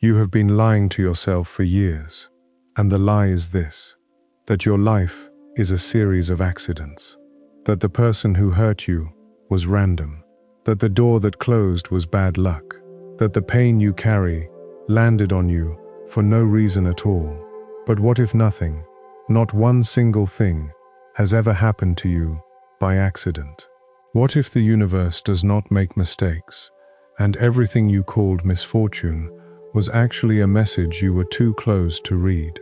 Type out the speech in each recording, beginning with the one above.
You have been lying to yourself for years, and the lie is this: that your life is a series of accidents, that the person who hurt you was random, that the door that closed was bad luck, that the pain you carry landed on you for no reason at all. But what if nothing, not one single thing, has ever happened to you by accident? What if the universe does not make mistakes, and everything you called misfortune was actually a message you were too close to read?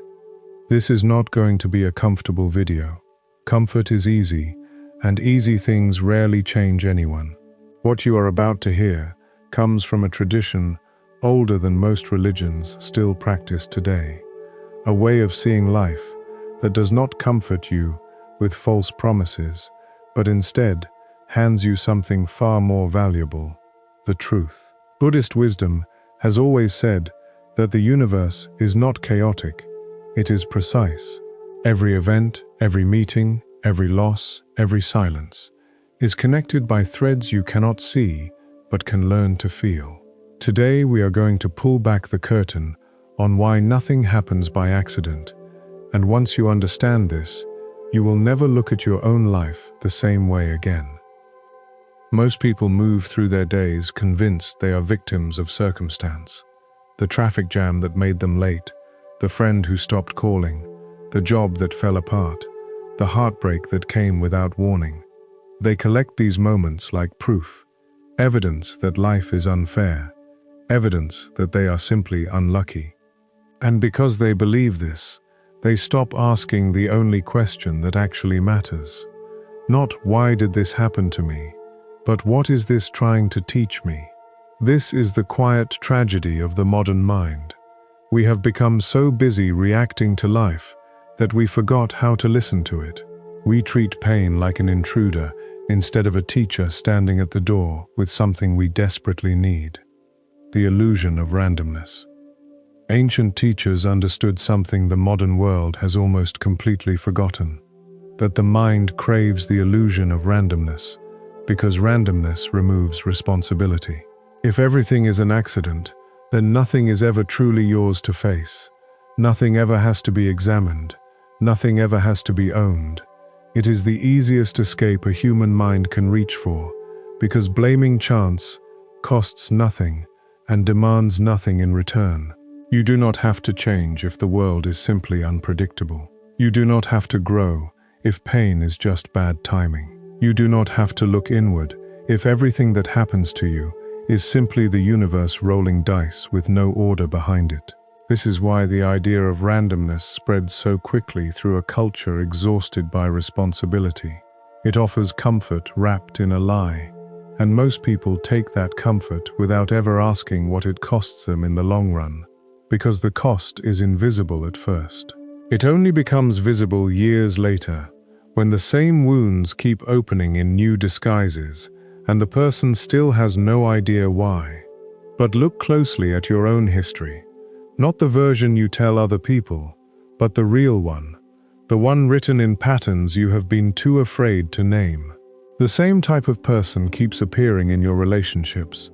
This is not going to be a comfortable video. Comfort is easy, and easy things rarely change anyone. What you are about to hear comes from a tradition older than most religions still practiced today, a way of seeing life that does not comfort you with false promises, but instead hands you something far more valuable: the truth. Buddhist wisdom has always said that the universe is not chaotic, it is precise. Every event, every meeting, every loss, every silence is connected by threads you cannot see but can learn to feel. Today we are going to pull back the curtain on why nothing happens by accident, and once you understand this, you will never look at your own life the same way again. Most people move through their days convinced they are victims of circumstance. The traffic jam that made them late, the friend who stopped calling, the job that fell apart, the heartbreak that came without warning. They collect these moments like proof, evidence that life is unfair, evidence that they are simply unlucky. And because they believe this, they stop asking the only question that actually matters. Not why did this happen to me, but what is this trying to teach me? This is the quiet tragedy of the modern mind. We have become so busy reacting to life that we forgot how to listen to it. We treat pain like an intruder instead of a teacher standing at the door with something we desperately need: the illusion of randomness. Ancient teachers understood something the modern world has almost completely forgotten: that the mind craves the illusion of randomness because randomness removes responsibility. If everything is an accident, then nothing is ever truly yours to face. Nothing ever has to be examined. Nothing ever has to be owned. It is the easiest escape a human mind can reach for, because blaming chance costs nothing and demands nothing in return. You do not have to change if the world is simply unpredictable. You do not have to grow if pain is just bad timing. You do not have to look inward if everything that happens to you is simply the universe rolling dice with no order behind it. This is why the idea of randomness spreads so quickly through a culture exhausted by responsibility. It offers comfort wrapped in a lie, and most people take that comfort without ever asking what it costs them in the long run, because the cost is invisible at first. It only becomes visible years later, when the same wounds keep opening in new disguises, and the person still has no idea why. But look closely at your own history. Not the version you tell other people, but the real one. The one written in patterns you have been too afraid to name. The same type of person keeps appearing in your relationships,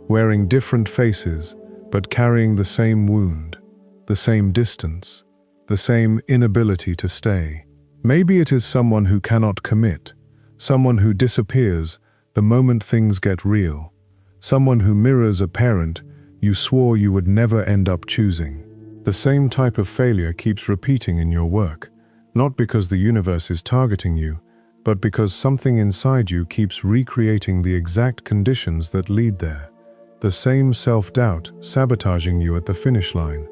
wearing different faces, but carrying the same wound, the same distance, the same inability to stay. Maybe it is someone who cannot commit, someone who disappears the moment things get real, someone who mirrors a parent you swore you would never end up choosing. The same type of failure keeps repeating in your work, not because the universe is targeting you, but because something inside you keeps recreating the exact conditions that lead there. The same self-doubt sabotaging you at the finish line,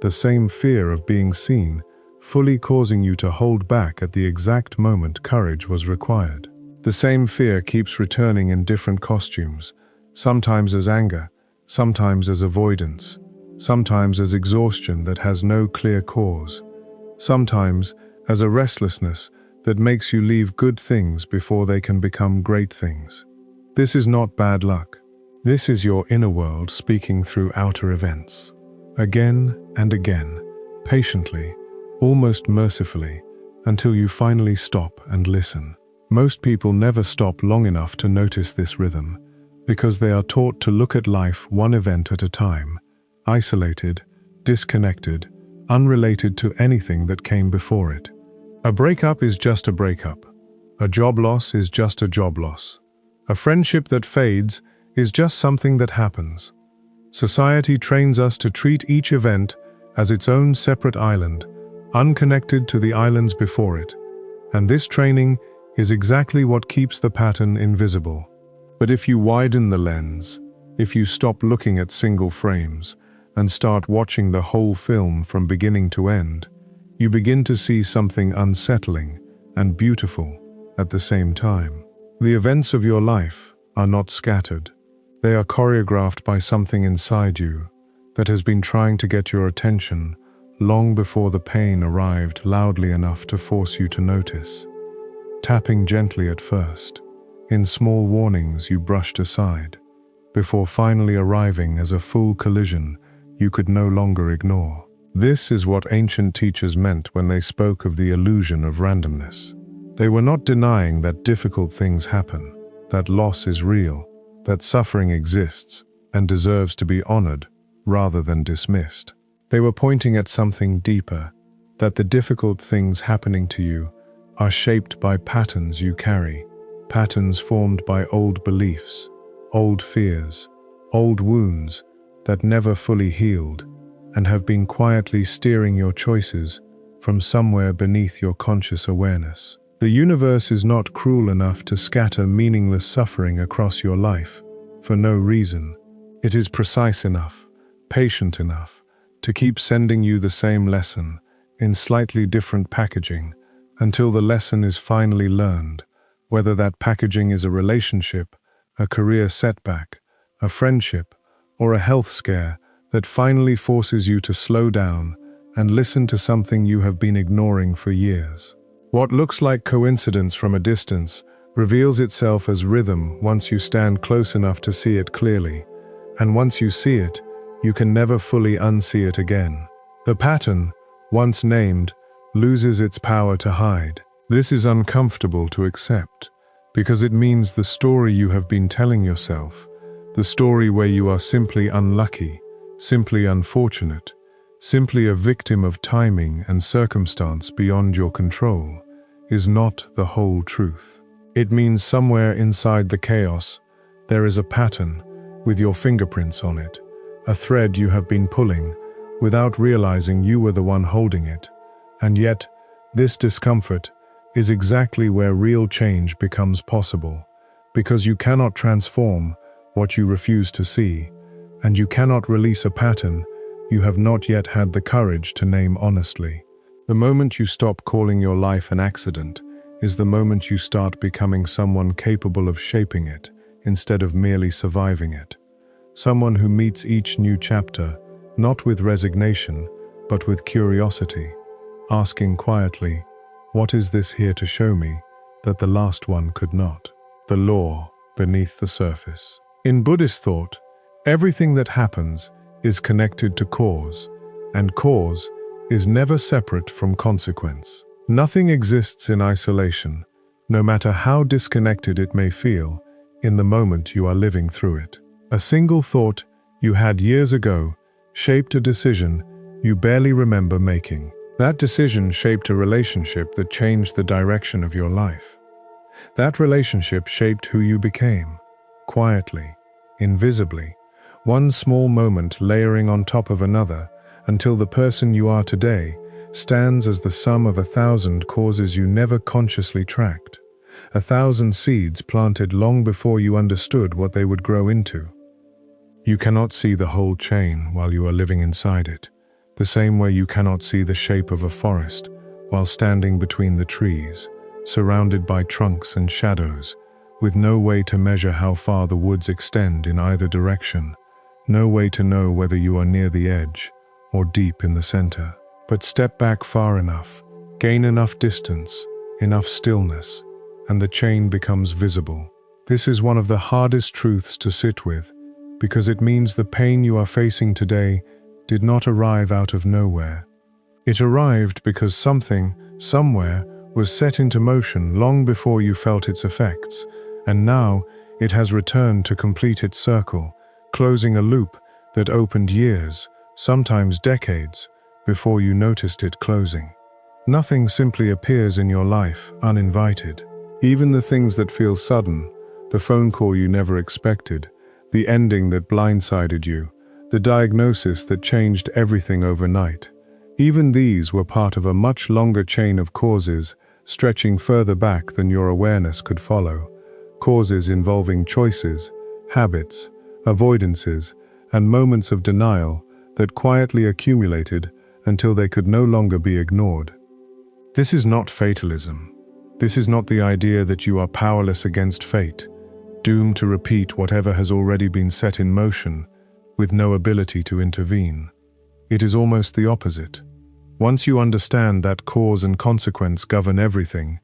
the same fear of being seen, fully causing you to hold back at the exact moment courage was required. The same fear keeps returning in different costumes, sometimes as anger, sometimes as avoidance, sometimes as exhaustion that has no clear cause, sometimes as a restlessness that makes you leave good things before they can become great things. This is not bad luck. This is your inner world speaking through outer events. Again and again, patiently, almost mercifully, until you finally stop and listen. Most people never stop long enough to notice this rhythm, because they are taught to look at life one event at a time, isolated, disconnected, unrelated to anything that came before it. A breakup is just a breakup. A job loss is just a job loss. A friendship that fades is just something that happens. Society trains us to treat each event as its own separate island, unconnected to the islands before it. And this training is exactly what keeps the pattern invisible. But if you widen the lens, if you stop looking at single frames and start watching the whole film from beginning to end, you begin to see something unsettling and beautiful at the same time. The events of your life are not scattered. They are choreographed by something inside you that has been trying to get your attention long before the pain arrived loudly enough to force you to notice. Tapping gently at first, in small warnings you brushed aside, before finally arriving as a full collision you could no longer ignore. This is what ancient teachers meant when they spoke of the illusion of randomness. They were not denying that difficult things happen, that loss is real, that suffering exists and deserves to be honored rather than dismissed. They were pointing at something deeper, that the difficult things happening to you are shaped by patterns you carry, patterns formed by old beliefs, old fears, old wounds that never fully healed and have been quietly steering your choices from somewhere beneath your conscious awareness. The universe is not cruel enough to scatter meaningless suffering across your life for no reason. It is precise enough, patient enough, to keep sending you the same lesson in slightly different packaging until the lesson is finally learned, whether that packaging is a relationship, a career setback, a friendship, or a health scare that finally forces you to slow down and listen to something you have been ignoring for years. What looks like coincidence from a distance reveals itself as rhythm once you stand close enough to see it clearly, and once you see it, you can never fully unsee it again. The pattern, once named, loses its power to hide. This is uncomfortable to accept, because it means the story you have been telling yourself, the story where you are simply unlucky, simply unfortunate, simply a victim of timing and circumstance beyond your control, is not the whole truth. It means somewhere inside the chaos, there is a pattern with your fingerprints on it, a thread you have been pulling without realizing you were the one holding it. And yet, this discomfort is exactly where real change becomes possible, because you cannot transform what you refuse to see, and you cannot release a pattern you have not yet had the courage to name honestly. The moment you stop calling your life an accident is the moment you start becoming someone capable of shaping it instead of merely surviving it. Someone who meets each new chapter not with resignation, but with curiosity, asking quietly, "What is this here to show me that the last one could not?" The law beneath the surface. In Buddhist thought, everything that happens is connected to cause, and cause is never separate from consequence. Nothing exists in isolation, no matter how disconnected it may feel in the moment you are living through it. A single thought you had years ago shaped a decision you barely remember making. That decision shaped a relationship that changed the direction of your life. That relationship shaped who you became, quietly, invisibly, one small moment layering on top of another until the person you are today stands as the sum of 1,000 causes you never consciously tracked, 1,000 seeds planted long before you understood what they would grow into. You cannot see the whole chain while you are living inside it, the same way you cannot see the shape of a forest while standing between the trees, surrounded by trunks and shadows, with no way to measure how far the woods extend in either direction, no way to know whether you are near the edge or deep in the center. But step back far enough, gain enough distance, enough stillness, and the chain becomes visible. This is one of the hardest truths to sit with, because it means the pain you are facing today did not arrive out of nowhere. It arrived because something, somewhere, was set into motion long before you felt its effects, and now it has returned to complete its circle, closing a loop that opened years, sometimes decades, before you noticed it closing. Nothing simply appears in your life uninvited. Even the things that feel sudden, the phone call you never expected, the ending that blindsided you, the diagnosis that changed everything overnight. Even these were part of a much longer chain of causes stretching further back than your awareness could follow. Causes involving choices, habits, avoidances, and moments of denial that quietly accumulated until they could no longer be ignored. This is not fatalism. This is not the idea that you are powerless against fate, doomed to repeat whatever has already been set in motion, with no ability to intervene. It is almost the opposite. Once you understand that cause and consequence govern everything,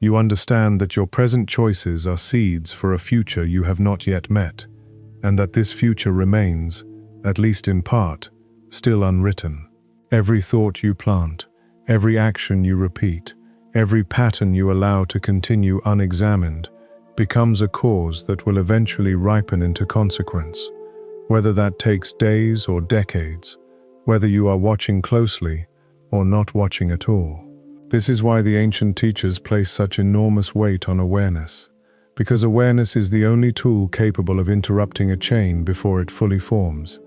you understand that your present choices are seeds for a future you have not yet met, and that this future remains, at least in part, still unwritten. Every thought you plant, every action you repeat, every pattern you allow to continue unexamined, becomes a cause that will eventually ripen into consequence. Whether that takes days or decades, whether you are watching closely or not watching at all. This is why the ancient teachers place such enormous weight on awareness, because awareness is the only tool capable of interrupting a chain before it fully forms,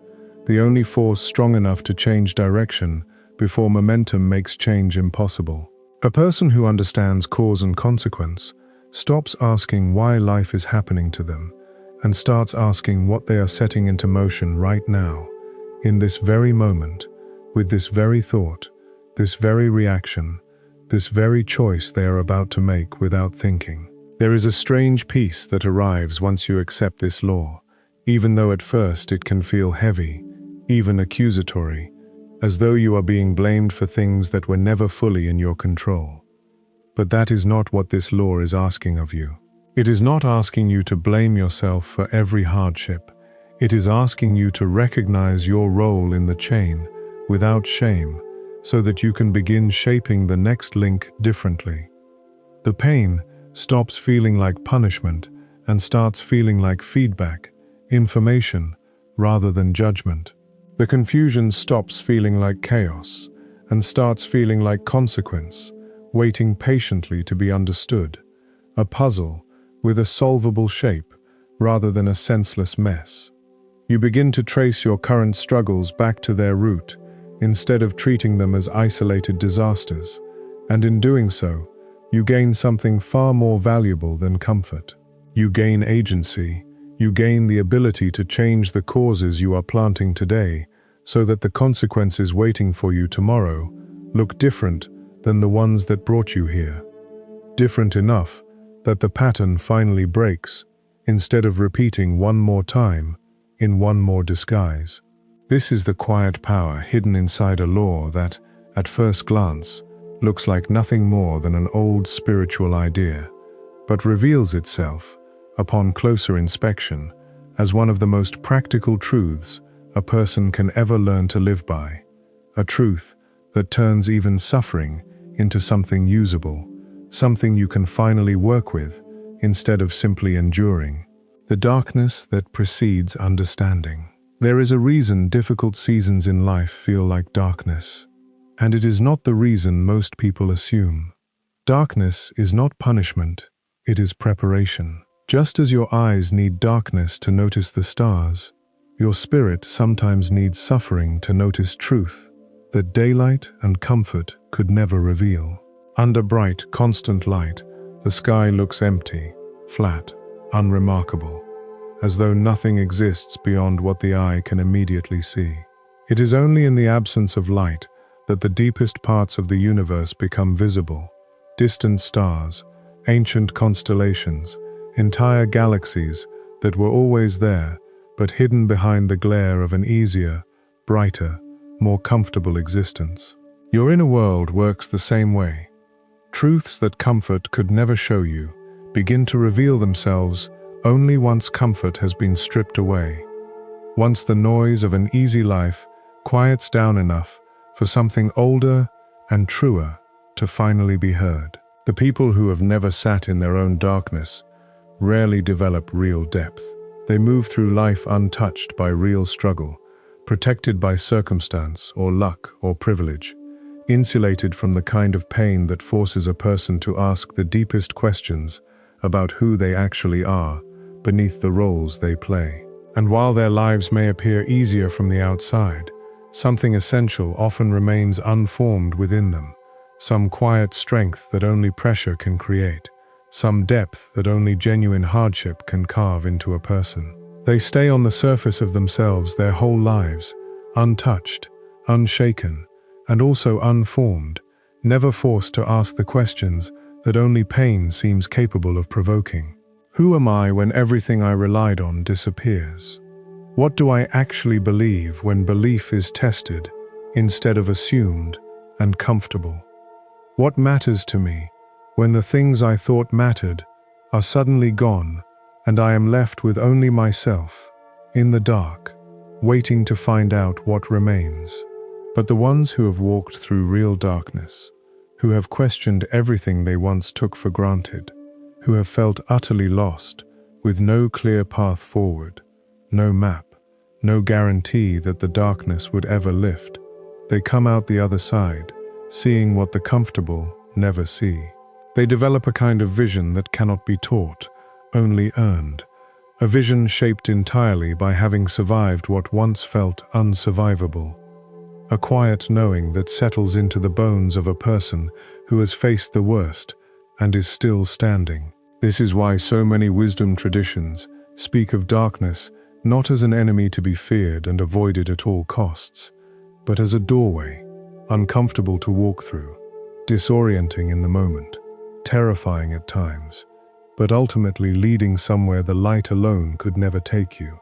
the only force strong enough to change direction before momentum makes change impossible. A person who understands cause and consequence stops asking why life is happening to them and starts asking what they are setting into motion right now, in this very moment, with this very thought, this very reaction, this very choice they are about to make without thinking. There is a strange peace that arrives once you accept this law, even though at first it can feel heavy, even accusatory, as though you are being blamed for things that were never fully in your control. But that is not what this law is asking of you. It is not asking you to blame yourself for every hardship. It is asking you to recognize your role in the chain without shame, so that you can begin shaping the next link differently. The pain stops feeling like punishment and starts feeling like feedback, information, rather than judgment. The confusion stops feeling like chaos and starts feeling like consequence, waiting patiently to be understood. A puzzle with a solvable shape rather than a senseless mess. You begin to trace your current struggles back to their root, instead of treating them as isolated disasters, and in doing so, you gain something far more valuable than comfort. You gain agency, you gain the ability to change the causes you are planting today, so that the consequences waiting for you tomorrow look different than the ones that brought you here. Different enough that the pattern finally breaks, instead of repeating one more time, in one more disguise. This is the quiet power hidden inside a law that, at first glance, looks like nothing more than an old spiritual idea, but reveals itself, upon closer inspection, as one of the most practical truths a person can ever learn to live by. A truth that turns even suffering into something usable, something you can finally work with, instead of simply enduring. The darkness that precedes understanding. There is a reason difficult seasons in life feel like darkness, and it is not the reason most people assume. Darkness is not punishment, it is preparation. Just as your eyes need darkness to notice the stars, your spirit sometimes needs suffering to notice truth that daylight and comfort could never reveal. Under bright, constant light, the sky looks empty, flat, unremarkable, as though nothing exists beyond what the eye can immediately see. It is only in the absence of light that the deepest parts of the universe become visible. Distant stars, ancient constellations, entire galaxies that were always there, but hidden behind the glare of an easier, brighter, more comfortable existence. Your inner world works the same way. Truths that comfort could never show you begin to reveal themselves only once comfort has been stripped away. Once the noise of an easy life quiets down enough for something older and truer to finally be heard. The people who have never sat in their own darkness rarely develop real depth. They move through life untouched by real struggle, protected by circumstance or luck or privilege, insulated from the kind of pain that forces a person to ask the deepest questions about who they actually are beneath the roles they play. And while their lives may appear easier from the outside, something essential often remains unformed within them, some quiet strength that only pressure can create, some depth that only genuine hardship can carve into a person. They stay on the surface of themselves their whole lives, untouched, unshaken, and also unformed, never forced to ask the questions that only pain seems capable of provoking. Who am I when everything I relied on disappears? What do I actually believe when belief is tested instead of assumed and comfortable? What matters to me when the things I thought mattered are suddenly gone and I am left with only myself, in the dark, waiting to find out what remains? But the ones who have walked through real darkness, who have questioned everything they once took for granted, who have felt utterly lost, with no clear path forward, no map, no guarantee that the darkness would ever lift, they come out the other side, seeing what the comfortable never see. They develop a kind of vision that cannot be taught, only earned, a vision shaped entirely by having survived what once felt unsurvivable, a quiet knowing that settles into the bones of a person who has faced the worst and is still standing. This is why so many wisdom traditions speak of darkness not as an enemy to be feared and avoided at all costs, but as a doorway, uncomfortable to walk through, disorienting in the moment, terrifying at times, but ultimately leading somewhere the light alone could never take you,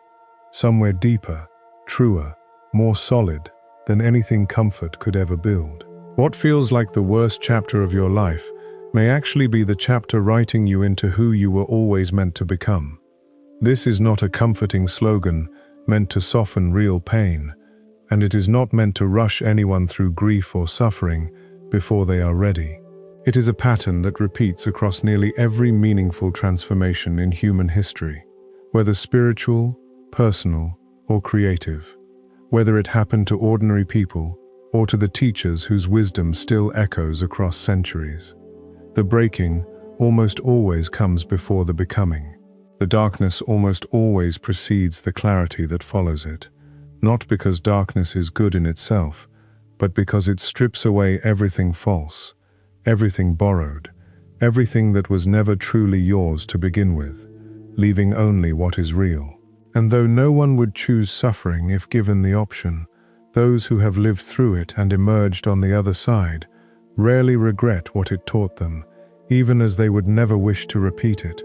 somewhere deeper, truer, more solid than anything comfort could ever build. What feels like the worst chapter of your life may actually be the chapter writing you into who you were always meant to become. This is not a comforting slogan meant to soften real pain, and it is not meant to rush anyone through grief or suffering before they are ready. It is a pattern that repeats across nearly every meaningful transformation in human history, whether spiritual, personal, or creative, whether it happened to ordinary people or to the teachers whose wisdom still echoes across centuries. The breaking almost always comes before the becoming. The darkness almost always precedes the clarity that follows it, not because darkness is good in itself, but because it strips away everything false, everything borrowed, everything that was never truly yours to begin with, leaving only what is real. And though no one would choose suffering if given the option, those who have lived through it and emerged on the other side rarely regret what it taught them, even as they would never wish to repeat it,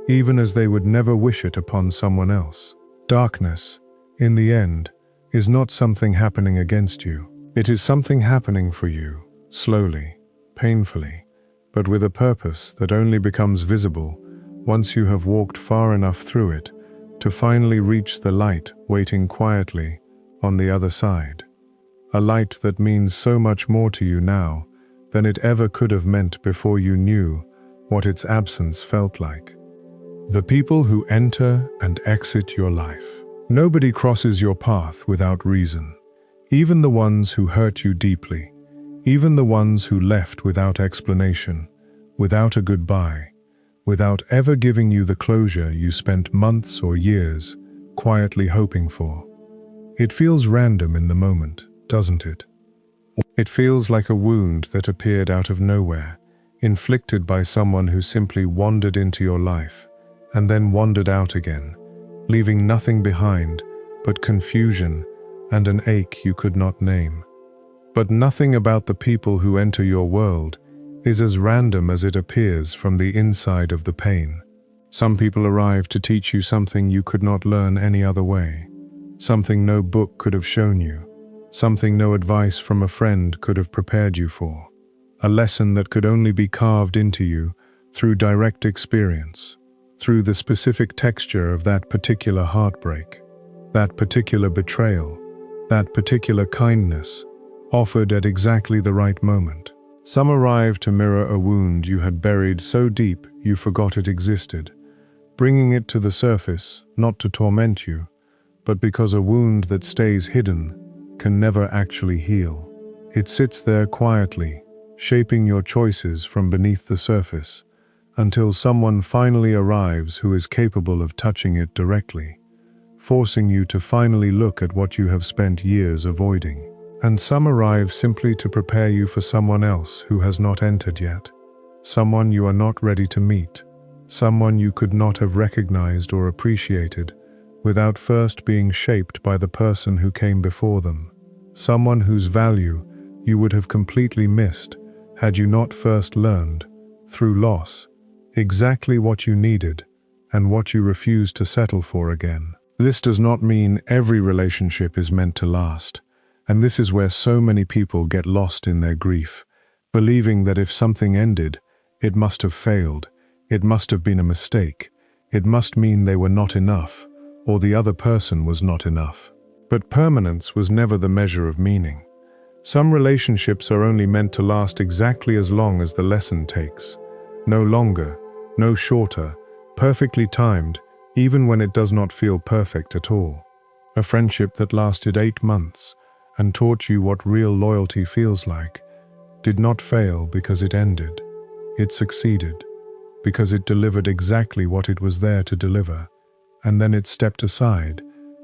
even as they would never wish it upon someone else. Darkness, in the end, is not something happening against you. It is something happening for you, slowly, painfully, but with a purpose that only becomes visible once you have walked far enough through it to finally reach the light waiting quietly on the other side. A light that means so much more to you now than it ever could have meant before you knew what its absence felt like. The people who enter and exit your life. Nobody crosses your path without reason. Even the ones who hurt you deeply, even the ones who left without explanation, without a goodbye, without ever giving you the closure you spent months or years quietly hoping for. It feels random in the moment, doesn't it? It feels like a wound that appeared out of nowhere, inflicted by someone who simply wandered into your life and then wandered out again, leaving nothing behind but confusion and an ache you could not name. But nothing about the people who enter your world is as random as it appears from the inside of the pain. Some people arrive to teach you something you could not learn any other way, something no book could have shown you, something no advice from a friend could have prepared you for, a lesson that could only be carved into you through direct experience, through the specific texture of that particular heartbreak, that particular betrayal, that particular kindness, offered at exactly the right moment. Some arrive to mirror a wound you had buried so deep you forgot it existed, bringing it to the surface not to torment you, but because a wound that stays hidden can never actually heal. It sits there quietly, shaping your choices from beneath the surface, until someone finally arrives who is capable of touching it directly, forcing you to finally look at what you have spent years avoiding. And some arrive simply to prepare you for someone else who has not entered yet, someone you are not ready to meet, someone you could not have recognized or appreciated without first being shaped by the person who came before them, someone whose value you would have completely missed had you not first learned, through loss, exactly what you needed and what you refused to settle for again. This does not mean every relationship is meant to last, and this is where so many people get lost in their grief, believing that if something ended, it must have failed, it must have been a mistake, it must mean they were not enough, or the other person was not enough. But permanence was never the measure of meaning. Some relationships are only meant to last exactly as long as the lesson takes. No longer, no shorter, perfectly timed, even when it does not feel perfect at all. A friendship that lasted 8 months and taught you what real loyalty feels like did not fail because it ended. It succeeded because it delivered exactly what it was there to deliver, and then it stepped aside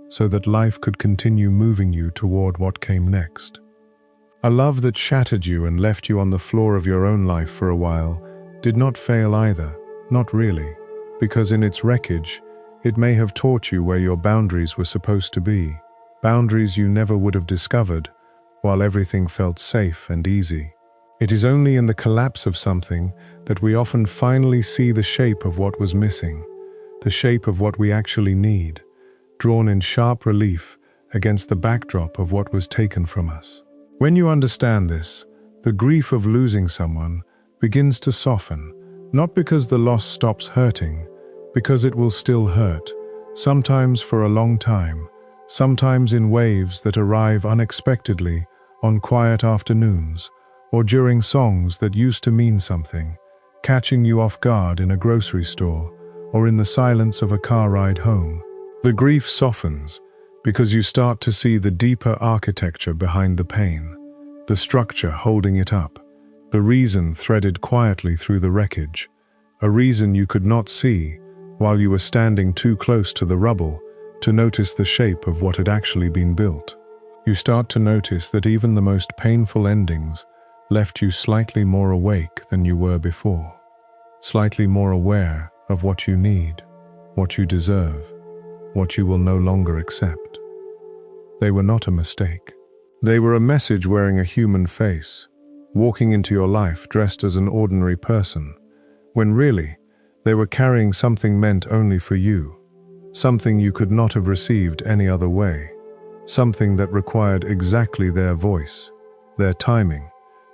so that life could continue moving you toward what came next. A love that shattered you and left you on the floor of your own life for a while did not fail either, not really, because in its wreckage, it may have taught you where your boundaries were supposed to be, boundaries you never would have discovered while everything felt safe and easy. It is only in the collapse of something that we often finally see the shape of what was missing, the shape of what we actually need, drawn in sharp relief against the backdrop of what was taken from us. When you understand this, the grief of losing someone begins to soften, not because the loss stops hurting, because it will still hurt, sometimes for a long time, sometimes in waves that arrive unexpectedly on quiet afternoons, or during songs that used to mean something, catching you off guard in a grocery store or in the silence of a car ride home. The grief softens because you start to see the deeper architecture behind the pain, the structure holding it up, the reason threaded quietly through the wreckage, a reason you could not see while you were standing too close to the rubble to notice the shape of what had actually been built. You start to notice that even the most painful endings left you slightly more awake than you were before, slightly more aware of what you need, what you deserve, what you will no longer accept. They were not a mistake. They were a message wearing a human face, walking into your life dressed as an ordinary person, when really, they were carrying something meant only for you, something you could not have received any other way, something that required exactly their voice, their timing,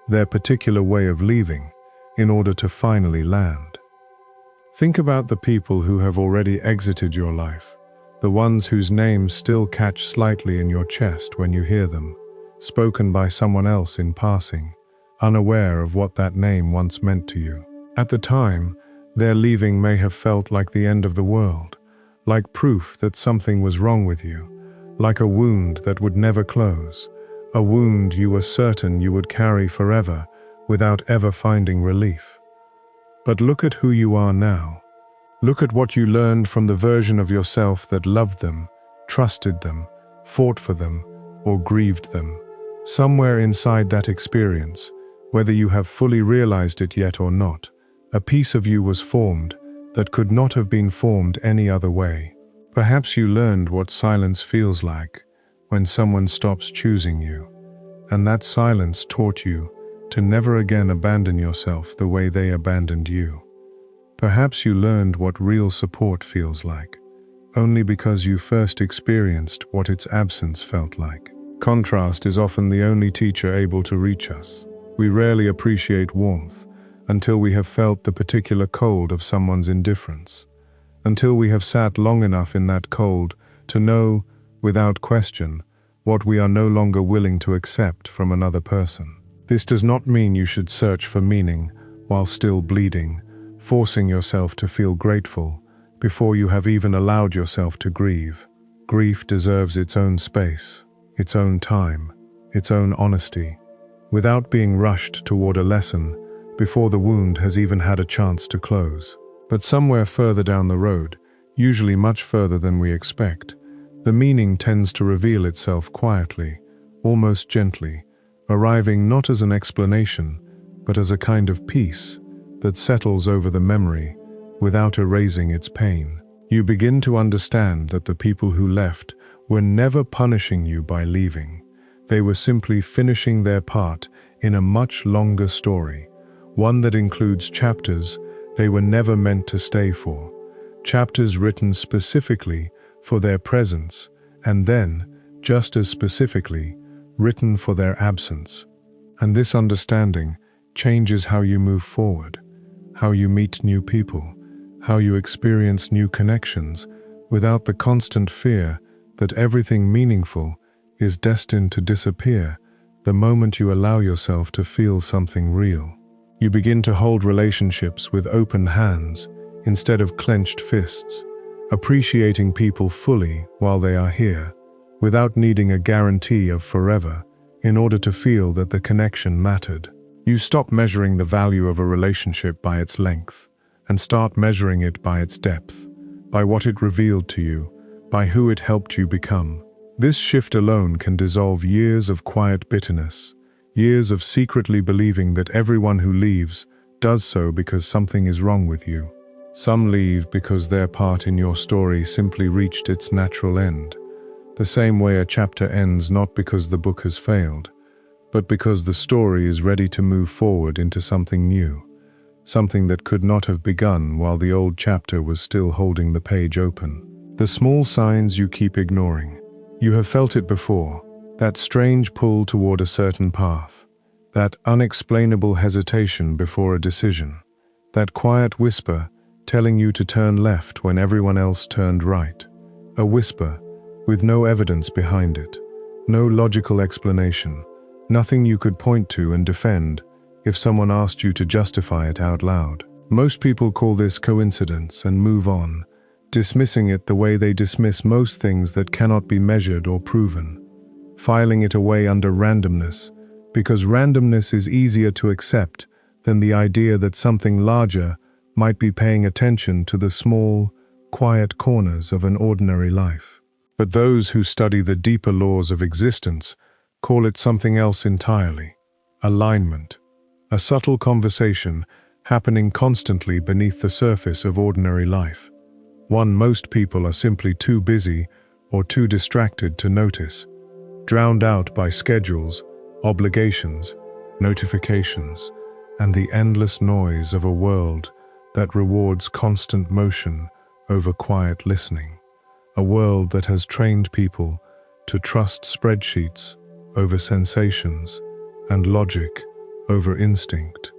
their particular way of leaving, in order to finally land. Think about the people who have already exited your life, the ones whose names still catch slightly in your chest when you hear them, spoken by someone else in passing, unaware of what that name once meant to you. At the time, their leaving may have felt like the end of the world, like proof that something was wrong with you, like a wound that would never close, a wound you were certain you would carry forever without ever finding relief. But look at who you are now. Look at what you learned from the version of yourself that loved them, trusted them, fought for them, or grieved them. Somewhere inside that experience, whether you have fully realized it yet or not, a piece of you was formed that could not have been formed any other way. Perhaps you learned what silence feels like when someone stops choosing you, and that silence taught you to never again abandon yourself the way they abandoned you. Perhaps you learned what real support feels like, only because you first experienced what its absence felt like. Contrast is often the only teacher able to reach us. We rarely appreciate warmth until we have felt the particular cold of someone's indifference, until we have sat long enough in that cold to know, without question, what we are no longer willing to accept from another person. This does not mean you should search for meaning while still bleeding, forcing yourself to feel grateful before you have even allowed yourself to grieve. Grief deserves its own space, its own time, its own honesty, without being rushed toward a lesson before the wound has even had a chance to close. But somewhere further down the road, usually much further than we expect, the meaning tends to reveal itself quietly, almost gently, arriving not as an explanation, but as a kind of peace that settles over the memory without erasing its pain. You begin to understand that the people who left were never punishing you by leaving. They were simply finishing their part in a much longer story, one that includes chapters they were never meant to stay for, chapters written specifically for their presence, and then, just as specifically, written for their absence. And this understanding changes how you move forward, how you meet new people, how you experience new connections, without the constant fear that everything meaningful is destined to disappear the moment you allow yourself to feel something real. You begin to hold relationships with open hands instead of clenched fists, appreciating people fully while they are here, without needing a guarantee of forever in order to feel that the connection mattered. You stop measuring the value of a relationship by its length and start measuring it by its depth, by what it revealed to you, by who it helped you become. This shift alone can dissolve years of quiet bitterness, years of secretly believing that everyone who leaves does so because something is wrong with you. Some leave because their part in your story simply reached its natural end, the same way a chapter ends not because the book has failed, but because the story is ready to move forward into something new, something that could not have begun while the old chapter was still holding the page open. The small signs you keep ignoring. You have felt it before, that strange pull toward a certain path, that unexplainable hesitation before a decision, that quiet whisper telling you to turn left when everyone else turned right. A whisper with no evidence behind it, no logical explanation, nothing you could point to and defend if someone asked you to justify it out loud. Most people call this coincidence and move on, dismissing it the way they dismiss most things that cannot be measured or proven, filing it away under randomness, because randomness is easier to accept than the idea that something larger might be paying attention to the small, quiet corners of an ordinary life. But those who study the deeper laws of existence call it something else entirely: alignment, a subtle conversation happening constantly beneath the surface of ordinary life. One most people are simply too busy or too distracted to notice, drowned out by schedules, obligations, notifications, and the endless noise of a world that rewards constant motion over quiet listening. A world that has trained people to trust spreadsheets over sensations and logic over instinct,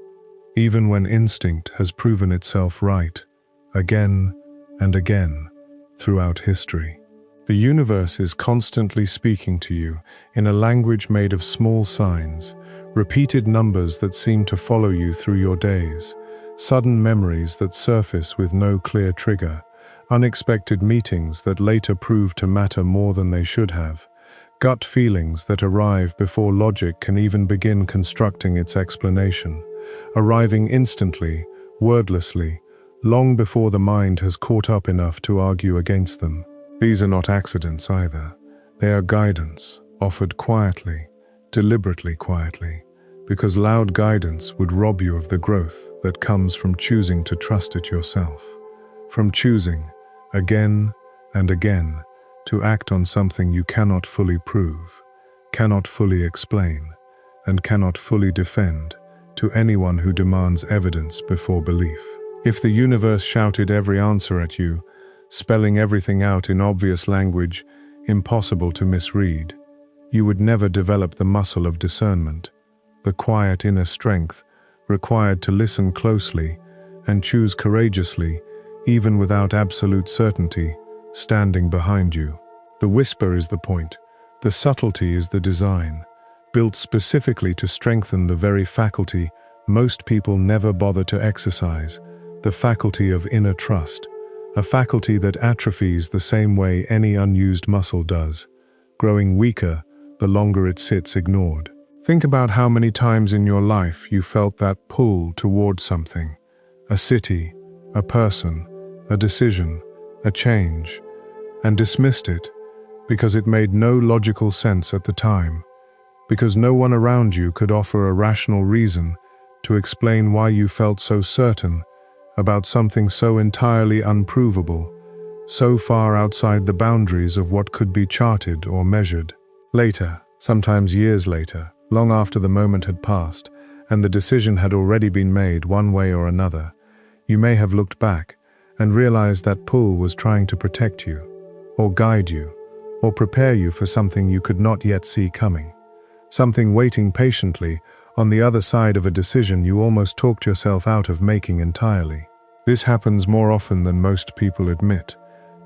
even when instinct has proven itself right again and again throughout history. The universe is constantly speaking to you in a language made of small signs, repeated numbers that seem to follow you through your days, sudden memories that surface with no clear trigger, unexpected meetings that later prove to matter more than they should have, gut feelings that arrive before logic can even begin constructing its explanation, arriving instantly, wordlessly, long before the mind has caught up enough to argue against them. These are not accidents either. They are guidance, offered quietly, deliberately quietly, because loud guidance would rob you of the growth that comes from choosing to trust it yourself, from choosing, again and again, to act on something you cannot fully prove, cannot fully explain, and cannot fully defend to anyone who demands evidence before belief. If the universe shouted every answer at you, spelling everything out in obvious language impossible to misread, you would never develop the muscle of discernment, the quiet inner strength required to listen closely and choose courageously, even without absolute certainty, standing behind you. The whisper is the point. The subtlety is the design, built specifically to strengthen the very faculty most people never bother to exercise, the faculty of inner trust, a faculty that atrophies the same way any unused muscle does, growing weaker the longer it sits ignored. Think about how many times in your life you felt that pull toward something, a city, a person, a decision, a change, and dismissed it because it made no logical sense at the time, because no one around you could offer a rational reason to explain why you felt so certain about something so entirely unprovable, so far outside the boundaries of what could be charted or measured. Later, sometimes years later, long after the moment had passed, and the decision had already been made one way or another, you may have looked back and realized that pull was trying to protect you, or guide you, or prepare you for something you could not yet see coming. Something waiting patiently on the other side of a decision you almost talked yourself out of making entirely. This happens more often than most people admit,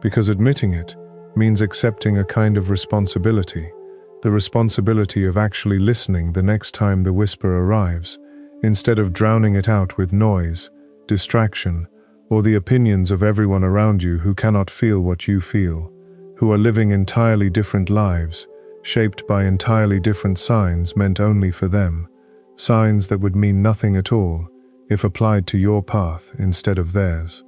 because admitting it means accepting a kind of responsibility, the responsibility of actually listening the next time the whisper arrives, instead of drowning it out with noise, distraction, or the opinions of everyone around you who cannot feel what you feel, who are living entirely different lives, shaped by entirely different signs meant only for them, signs that would mean nothing at all if applied to your path instead of theirs.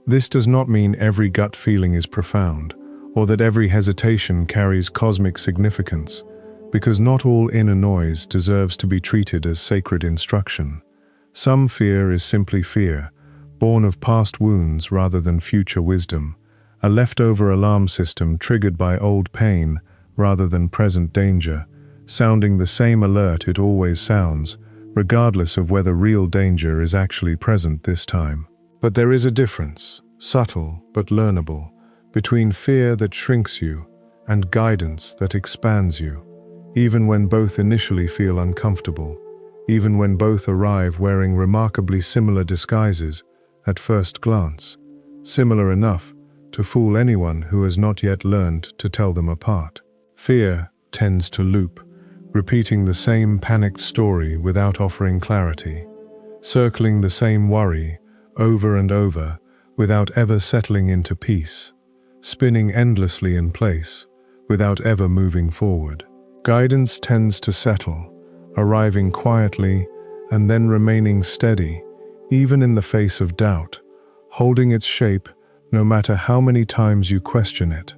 This does not mean every gut feeling is profound, or that every hesitation carries cosmic significance, because not all inner noise deserves to be treated as sacred instruction. Some fear is simply fear, born of past wounds rather than future wisdom, a leftover alarm system triggered by old pain rather than present danger, sounding the same alert it always sounds, regardless of whether real danger is actually present this time. But there is a difference, subtle but learnable, between fear that shrinks you and guidance that expands you, even when both initially feel uncomfortable, even when both arrive wearing remarkably similar disguises at first glance, similar enough to fool anyone who has not yet learned to tell them apart. Fear tends to loop, repeating the same panicked story without offering clarity, circling the same worry over and over without ever settling into peace, spinning endlessly in place without ever moving forward. Guidance tends to settle, arriving quietly and then remaining steady, even in the face of doubt, holding its shape no matter how many times you question it,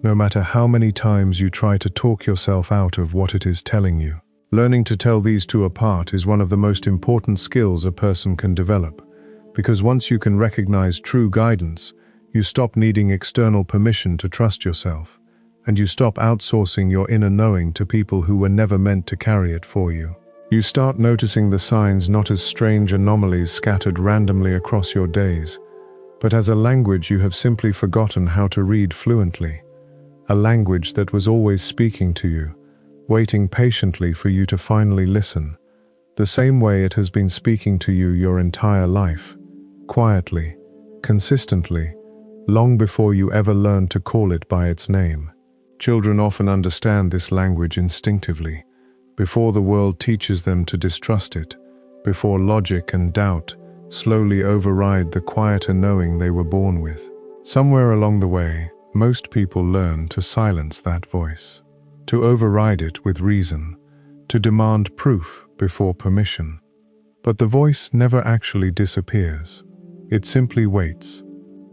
no matter how many times you try to talk yourself out of what it is telling you. Learning to tell these two apart is one of the most important skills a person can develop, because once you can recognize true guidance, you stop needing external permission to trust yourself, and you stop outsourcing your inner knowing to people who were never meant to carry it for you. You start noticing the signs not as strange anomalies scattered randomly across your days, but as a language you have simply forgotten how to read fluently, a language that was always speaking to you, waiting patiently for you to finally listen, the same way it has been speaking to you your entire life, quietly, consistently, long before you ever learned to call it by its name. Children often understand this language instinctively, before the world teaches them to distrust it, before logic and doubt slowly override the quieter knowing they were born with. Somewhere along the way, most people learn to silence that voice, to override it with reason, to demand proof before permission. But the voice never actually disappears. It simply waits,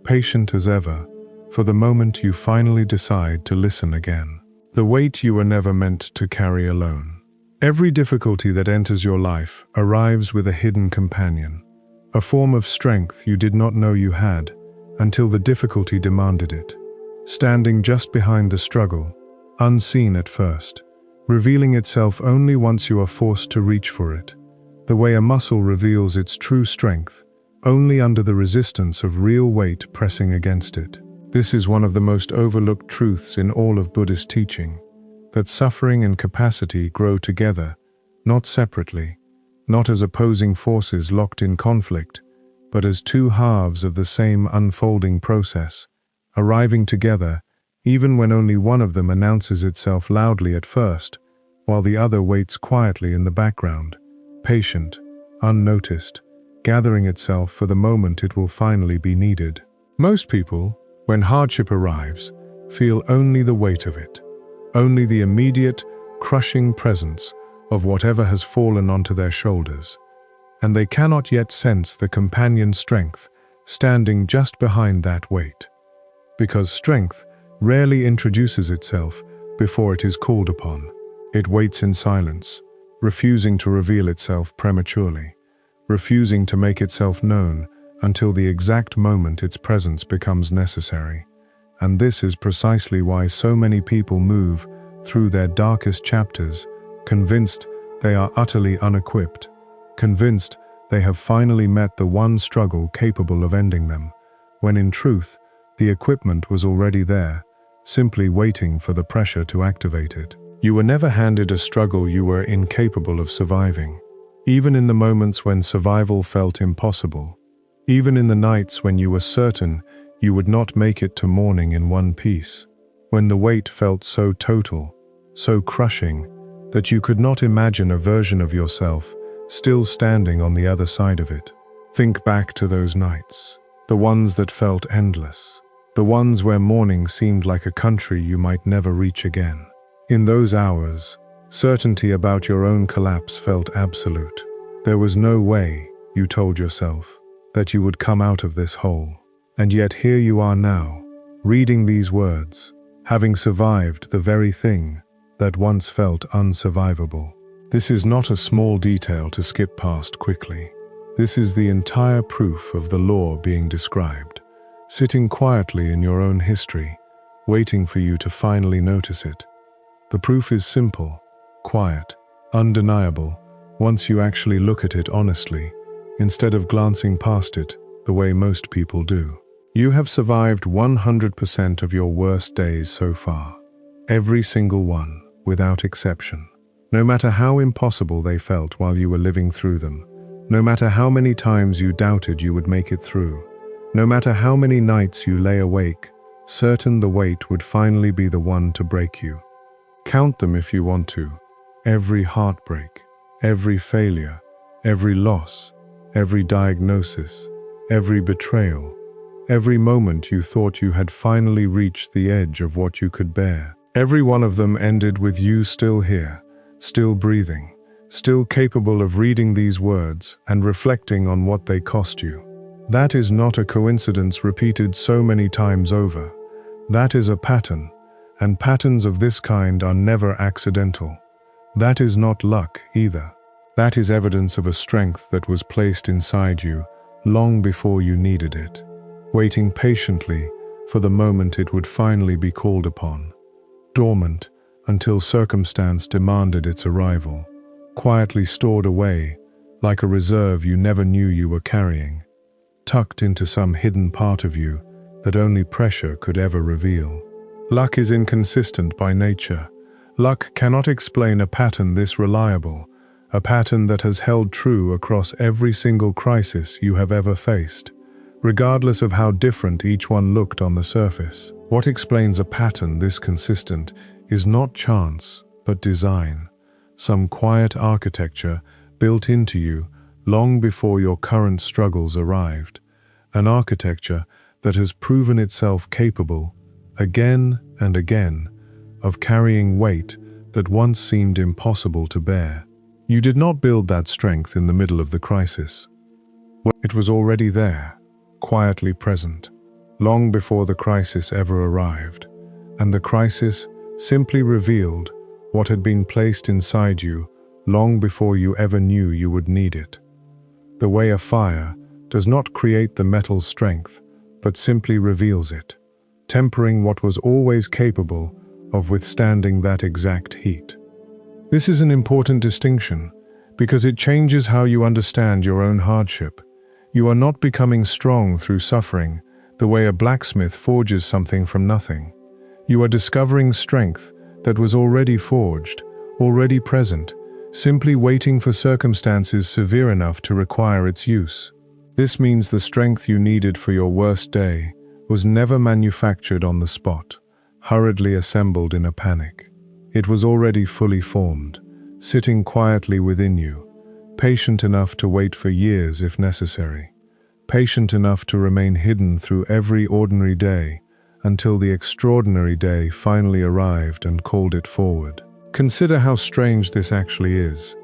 patient as ever, for the moment you finally decide to listen again. The weight you were never meant to carry alone. Every difficulty that enters your life arrives with a hidden companion, a form of strength you did not know you had until the difficulty demanded it, standing just behind the struggle, unseen at first, revealing itself only once you are forced to reach for it, the way a muscle reveals its true strength, only under the resistance of real weight pressing against it. This is one of the most overlooked truths in all of Buddhist teaching, that suffering and capacity grow together, not separately, not as opposing forces locked in conflict, but as two halves of the same unfolding process, arriving together even when only one of them announces itself loudly at first, while the other waits quietly in the background, patient, unnoticed, gathering itself for the moment it will finally be needed. Most people, when hardship arrives, feel only the weight of it, only the immediate, crushing presence of whatever has fallen onto their shoulders, and they cannot yet sense the companion strength standing just behind that weight. Because strength rarely introduces itself before it is called upon. It waits in silence, refusing to reveal itself prematurely, refusing to make itself known until the exact moment its presence becomes necessary. And this is precisely why so many people move through their darkest chapters, convinced they are utterly unequipped, convinced they have finally met the one struggle capable of ending them, when in truth, the equipment was already there, simply waiting for the pressure to activate it. You were never handed a struggle you were incapable of surviving. Even in the moments when survival felt impossible, even in the nights when you were certain you would not make it to morning in one piece, when the weight felt so total, so crushing, that you could not imagine a version of yourself still standing on the other side of it. Think back to those nights, the ones that felt endless, the ones where morning seemed like a country you might never reach again. In those hours, certainty about your own collapse felt absolute. There was no way, you told yourself, that you would come out of this hole. And yet here you are now, reading these words, having survived the very thing that once felt unsurvivable. This is not a small detail to skip past quickly. This is the entire proof of the law being described, sitting quietly in your own history, waiting for you to finally notice it. The proof is simple, quiet, undeniable, once you actually look at it honestly, instead of glancing past it the way most people do. You have survived 100% of your worst days so far, every single one, without exception. No matter how impossible they felt while you were living through them, no matter how many times you doubted you would make it through, no matter how many nights you lay awake, certain the weight would finally be the one to break you. Count them if you want to, every heartbreak, every failure, every loss, every diagnosis, every betrayal, every moment you thought you had finally reached the edge of what you could bear. Every one of them ended with you still here, still breathing, still capable of reading these words and reflecting on what they cost you. That is not a coincidence repeated so many times over. That is a pattern, and patterns of this kind are never accidental. That is not luck either. That is evidence of a strength that was placed inside you long before you needed it, waiting patiently for the moment it would finally be called upon, dormant until circumstance demanded its arrival, quietly stored away like a reserve you never knew you were carrying, tucked into some hidden part of you that only pressure could ever reveal. Luck is inconsistent by nature. Luck cannot explain a pattern this reliable, a pattern that has held true across every single crisis you have ever faced, regardless of how different each one looked on the surface. What explains a pattern this consistent is not chance, but design, some quiet architecture built into you long before your current struggles arrived, an architecture that has proven itself capable, again and again, of carrying weight that once seemed impossible to bear. You did not build that strength in the middle of the crisis. It was already there, quietly present, long before the crisis ever arrived, and the crisis simply revealed what had been placed inside you long before you ever knew you would need it. The way a fire does not create the metal's strength, but simply reveals it, tempering what was always capable of withstanding that exact heat. This is an important distinction, because it changes how you understand your own hardship. You are not becoming strong through suffering, the way a blacksmith forges something from nothing. You are discovering strength that was already forged, already present, simply waiting for circumstances severe enough to require its use. This means the strength you needed for your worst day was never manufactured on the spot, hurriedly assembled in a panic. It was already fully formed, sitting quietly within you, patient enough to wait for years if necessary, patient enough to remain hidden through every ordinary day until the extraordinary day finally arrived and called it forward. Consider how strange this actually is.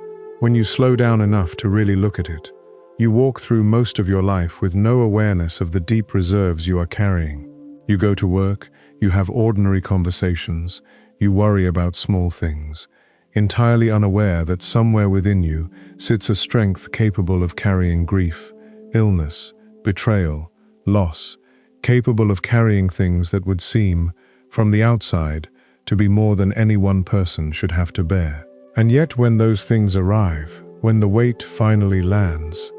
When you slow down enough to really look at it, you walk through most of your life with no awareness of the deep reserves you are carrying. You go to work, you have ordinary conversations, you worry about small things, entirely unaware that somewhere within you sits a strength capable of carrying grief, illness, betrayal, loss, capable of carrying things that would seem, from the outside, to be more than any one person should have to bear. And yet when those things arrive, when the weight finally lands,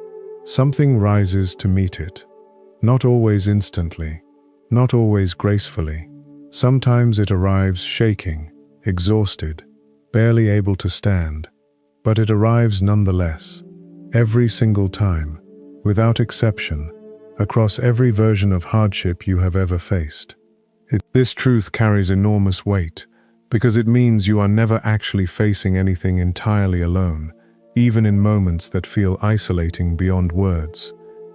something rises to meet it. Not always instantly, not always gracefully. Sometimes it arrives shaking, exhausted, barely able to stand, but it arrives nonetheless, every single time, without exception, across every version of hardship you have ever faced. This truth carries enormous weight, because it means you are never actually facing anything entirely alone, even in moments that feel isolating beyond words,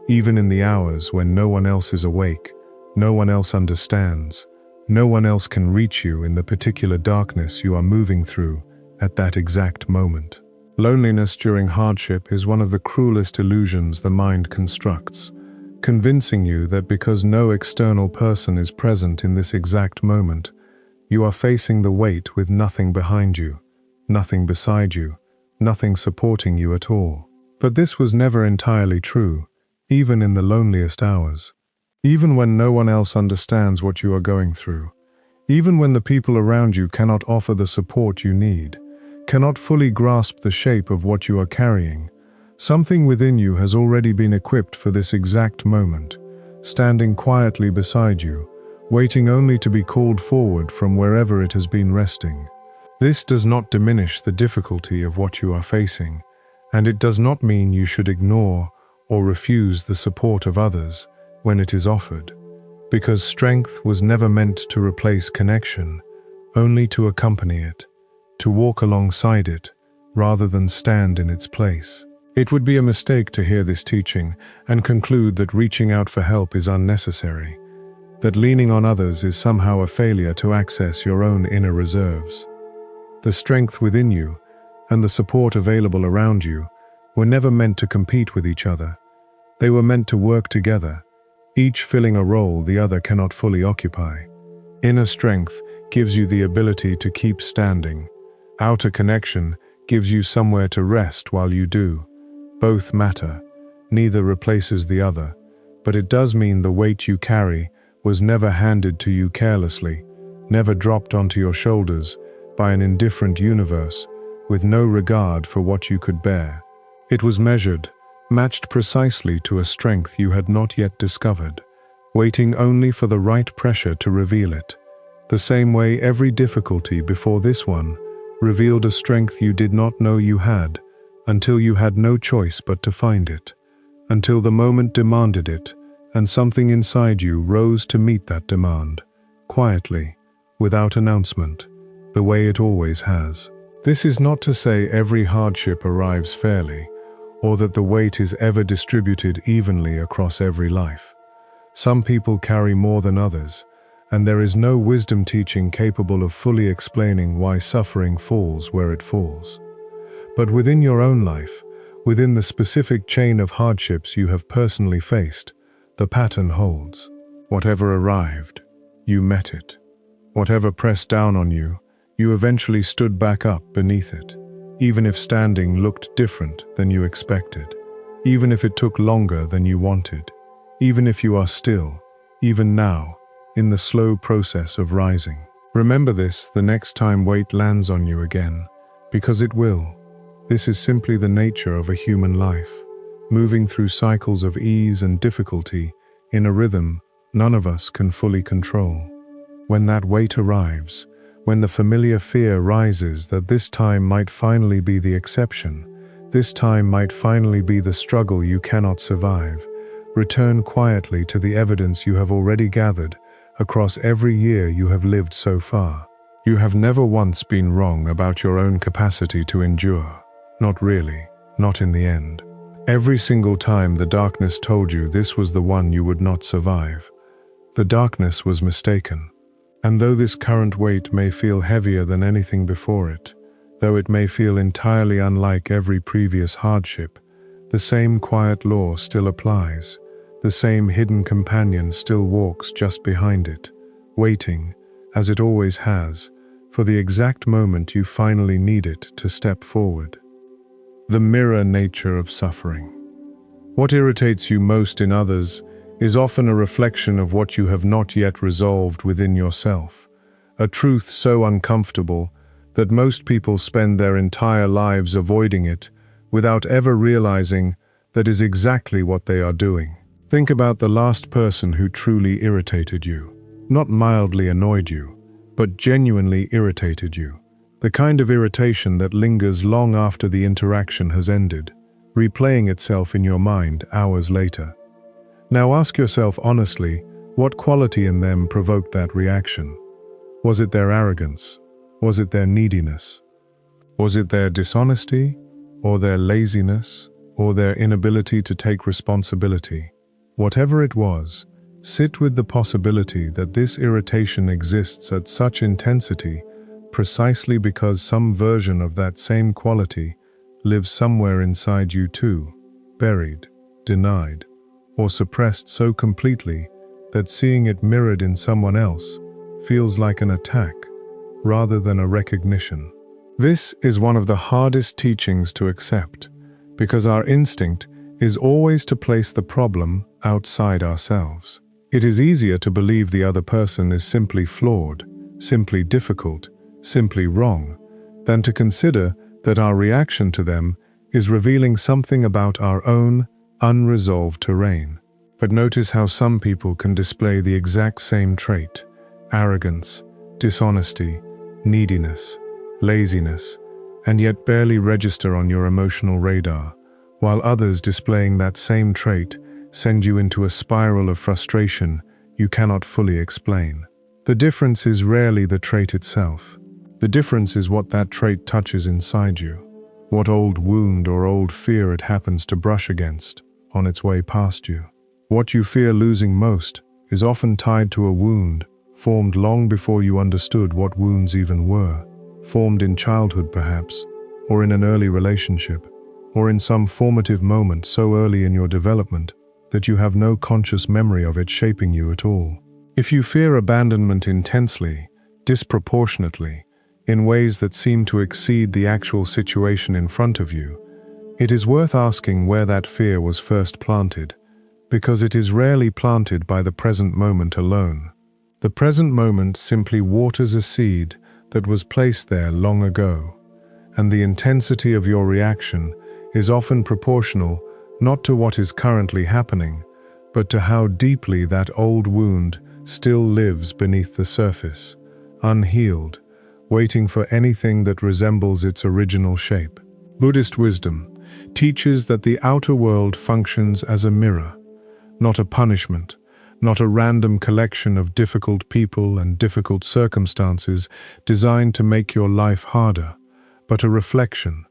even in the hours when no one else is awake, no one else understands, no one else can reach you in the particular darkness you are moving through at that exact moment. Loneliness during hardship is one of the cruelest illusions the mind constructs, convincing you that because no external person is present in this exact moment, you are facing the weight with nothing behind you, nothing beside you, nothing supporting you at all. But this was never entirely true, even in the loneliest hours. Even when no one else understands what you are going through, even when the people around you cannot offer the support you need, cannot fully grasp the shape of what you are carrying, something within you has already been equipped for this exact moment, standing quietly beside you, waiting only to be called forward from wherever it has been resting. This does not diminish the difficulty of what you are facing, and it does not mean you should ignore or refuse the support of others when it is offered, because strength was never meant to replace connection, only to accompany it, to walk alongside it, rather than stand in its place. It would be a mistake to hear this teaching and conclude that reaching out for help is unnecessary, that leaning on others is somehow a failure to access your own inner reserves. The strength within you and the support available around you were never meant to compete with each other. They were meant to work together, each filling a role the other cannot fully occupy. Inner strength gives you the ability to keep standing. Outer connection gives you somewhere to rest while you do. Both matter. Neither replaces the other, but it does mean the weight you carry was never handed to you carelessly, never dropped onto your shoulders by an indifferent universe with no regard for what you could bear. It was measured, matched precisely to a strength you had not yet discovered, waiting only for the right pressure to reveal it. The same way every difficulty before this one revealed a strength you did not know you had, until you had no choice but to find it, until the moment demanded it, and something inside you rose to meet that demand, quietly, without announcement, the way it always has. This is not to say every hardship arrives fairly, or that the weight is ever distributed evenly across every life. Some people carry more than others, and there is no wisdom teaching capable of fully explaining why suffering falls where it falls. But within your own life, within the specific chain of hardships you have personally faced, the pattern holds. Whatever arrived, you met it. Whatever pressed down on you, you eventually stood back up beneath it, even if standing looked different than you expected, even if it took longer than you wanted, even if you are still, even now, in the slow process of rising. Remember this the next time weight lands on you again, because it will. This is simply the nature of a human life, moving through cycles of ease and difficulty in a rhythm none of us can fully control. When that weight arrives, when the familiar fear rises that this time might finally be the exception, this time might finally be the struggle you cannot survive, return quietly to the evidence you have already gathered across every year you have lived so far. You have never once been wrong about your own capacity to endure. Not really, not in the end. Every single time the darkness told you this was the one you would not survive. The darkness was mistaken. And though this current weight may feel heavier than anything before it, though it may feel entirely unlike every previous hardship, the same quiet law still applies. The same hidden companion still walks just behind it, waiting, as it always has, for the exact moment you finally need it to step forward. The mirror nature of suffering. What irritates you most in others is often a reflection of what you have not yet resolved within yourself, a truth so uncomfortable that most people spend their entire lives avoiding it without ever realizing that is exactly what they are doing. Think about the last person who truly irritated you, not mildly annoyed you, but genuinely irritated you. The kind of irritation that lingers long after the interaction has ended, replaying itself in your mind hours later. Now ask yourself honestly, what quality in them provoked that reaction? Was it their arrogance? Was it their neediness? Was it their dishonesty? Or their laziness? Or their inability to take responsibility? Whatever it was, sit with the possibility that this irritation exists at such intensity precisely because some version of that same quality lives somewhere inside you too, buried, denied, or suppressed so completely that seeing it mirrored in someone else feels like an attack rather than a recognition. This is one of the hardest teachings to accept, because our instinct is always to place the problem outside ourselves. It is easier to believe the other person is simply flawed, simply difficult, simply wrong, than to consider that our reaction to them is revealing something about our own unresolved terrain. But notice how some people can display the exact same trait: arrogance, dishonesty, neediness, laziness, and yet barely register on your emotional radar, while others displaying that same trait send you into a spiral of frustration you cannot fully explain. The difference is rarely the trait itself. The difference is what that trait touches inside you, what old wound or old fear it happens to brush against on its way past you. What you fear losing most is often tied to a wound formed long before you understood what wounds even were, formed in childhood perhaps, or in an early relationship, or in some formative moment so early in your development that you have no conscious memory of it shaping you at all. If you fear abandonment intensely, disproportionately, in ways that seem to exceed the actual situation in front of you, it is worth asking where that fear was first planted, because it is rarely planted by the present moment alone. The present moment simply waters a seed that was placed there long ago, and the intensity of your reaction is often proportional not to what is currently happening, but to how deeply that old wound still lives beneath the surface, unhealed, waiting for anything that resembles its original shape. Buddhist wisdom teaches that the outer world functions as a mirror, not a punishment, not a random collection of difficult people and difficult circumstances designed to make your life harder, but a reflection,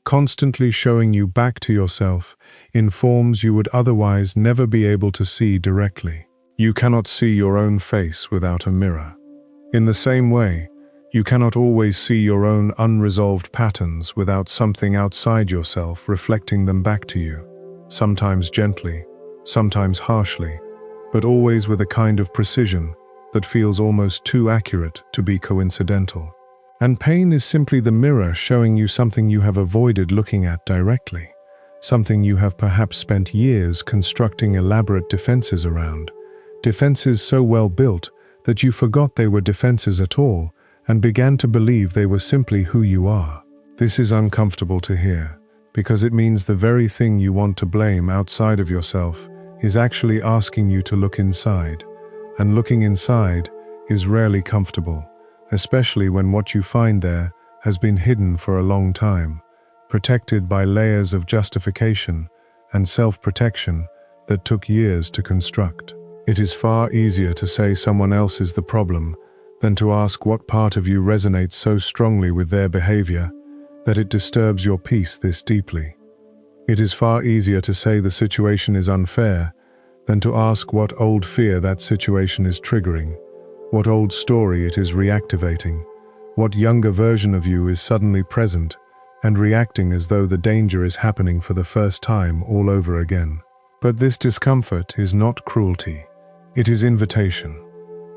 constantly showing you back to yourself in forms you would otherwise never be able to see directly. You cannot see your own face without a mirror. In the same way, you cannot always see your own unresolved patterns without something outside yourself reflecting them back to you, sometimes gently, sometimes harshly, but always with a kind of precision that feels almost too accurate to be coincidental. And pain is simply the mirror showing you something you have avoided looking at directly, something you have perhaps spent years constructing elaborate defenses around, defenses so well built that you forgot they were defenses at all and began to believe they were simply who you are. This is uncomfortable to hear, because it means the very thing you want to blame outside of yourself is actually asking you to look inside, and looking inside is rarely comfortable, especially when what you find there has been hidden for a long time, protected by layers of justification and self-protection that took years to construct. It is far easier to say someone else is the problem than to ask what part of you resonates so strongly with their behavior that it disturbs your peace this deeply. It is far easier to say the situation is unfair than to ask what old fear that situation is triggering, what old story it is reactivating, what younger version of you is suddenly present and reacting as though the danger is happening for the first time all over again. But this discomfort is not cruelty, it is invitation.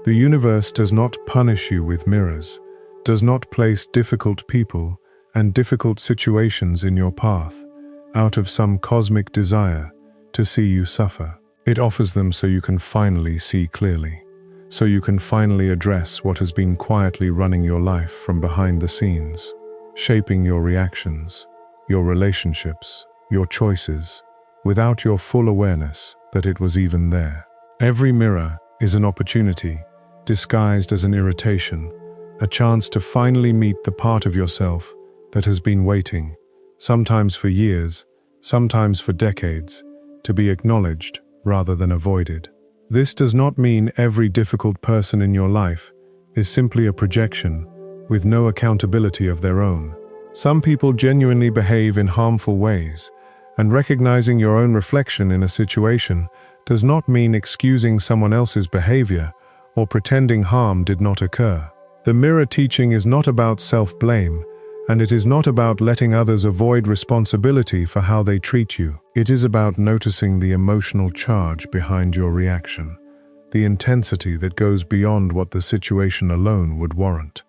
The universe does not punish you with mirrors, does not place difficult people and difficult situations in your path out of some cosmic desire to see you suffer. It offers them so you can finally see clearly, so you can finally address what has been quietly running your life from behind the scenes, shaping your reactions, your relationships, your choices, without your full awareness that it was even there. Every mirror is an opportunity, disguised as an irritation, a chance to finally meet the part of yourself that has been waiting, sometimes for years, sometimes for decades, to be acknowledged rather than avoided. This does not mean every difficult person in your life is simply a projection with no accountability of their own. Some people genuinely behave in harmful ways, and recognizing your own reflection in a situation does not mean excusing someone else's behavior or pretending harm did not occur. The mirror teaching is not about self-blame, and it is not about letting others avoid responsibility for how they treat you. It is about noticing the emotional charge behind your reaction, the intensity that goes beyond what the situation alone would warrant,